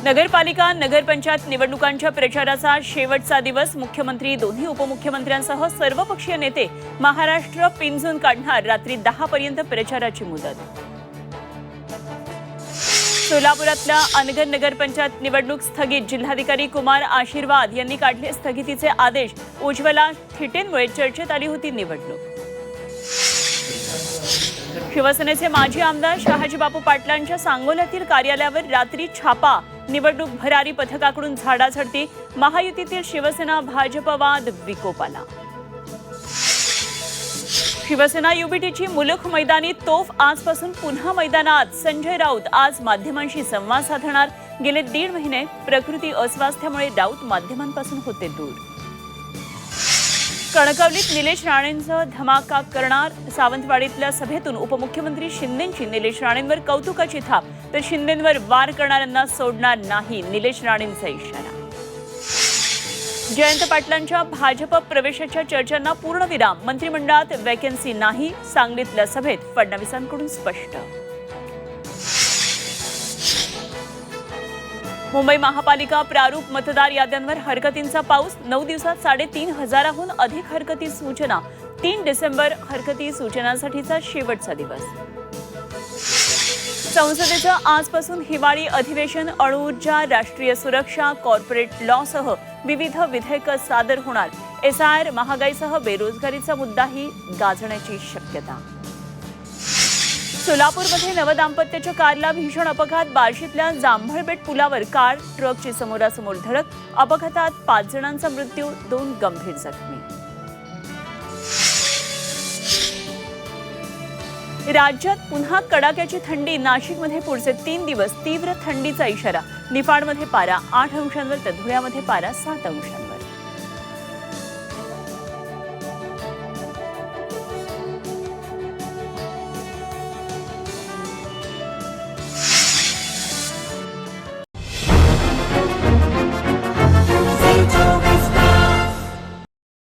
नगरपालिका नगरपंचायत निवडणुकांच्या प्रचाराचा शेवटचा दिवस. मुख्यमंत्री, दोन्ही उपमुख्यमंत्र्यांसह सर्वपक्षीय नेते महाराष्ट्र पिंजून काढणार. रात्री 10 पर्यंत प्रचाराची मुदत. सोलापुरातल्या अनगर नगरपंचायत निवडणूक स्थगित. जिल्हाधिकारी कुमार आशीर्वाद यांनी काढले स्थगितीचे आदेश. उज्ज्वला थिटेंमुळे चर्चेत आली होती निवडणूक. शिवसेनेचे माजी आमदार शहाजी बापू पाटलांच्या सांगोल्यातील कार्यालयावर रात्री छापा. निवडणूक भरारी पथकाकडून झाडाझडती. महायुतीतील शिवसेना भाजप वाद विकोपाला. शिवसेना युबीटीची मुलुख मैदानी तोफ आजपासून पुन्हा मैदानात. संजय राऊत आज माध्यमांशी संवाद साधणार. गेले 1.5 महिने प्रकृती अस्वास्थ्यामुळे राऊत माध्यमांपासून होते दूर. कणकवलीत निलेश राणेंचा धमाका करणार. सावंतवाडीतल्या सभेतून उपमुख्यमंत्री शिंदेंची निलेश राणेंवर कौतुकाची थाप. तर शिंदेंवर वार करणाऱ्यांना सोडणार नाही, निलेश राणेंचा इशारा. जयंत पाटलांच्या भाजप प्रवेशाच्या चर्चांना पूर्णविराम. मंत्रिमंडळात वॅकन्सी नाही. सांगलीतल्या सभेत फडणवीसांकडून स्पष्ट. मुंबई महापालिका प्रारूप मतदार याद्यांवर हरकतींचा पाऊस. 9 दिवसात 3,500हून अधिक हरकती सूचना. 3 डिसेंबर हरकती सूचनांसाठीचा शेवटचा दिवस. संसदेचं आजपासून हिवाळी अधिवेशन. अणुऊर्जा, राष्ट्रीय सुरक्षा, कॉर्पोरेट लॉसह विविध विधेयकं सादर होणार. SIR, महागाईसह बेरोजगारीचा मुद्दाही गाजण्याची शक्यता. सोलापूरमध्ये नवदाम्पत्याच्या कारला भीषण अपघात. बार्शीतल्या जांभळबेट पुलावर कार ट्रकची समोरासमोर धडक. अपघातात 5 जणांचा मृत्यू, 2 गंभीर जखमी. राज्यात पुन्हा कडाक्याची थंडी. नाशिकमध्ये पुढचे 3 दिवस तीव्र थंडीचा इशारा. निफाडमध्ये पारा 8 अंशांवर तर धुळ्यामध्ये पारा 7 अंशांवर.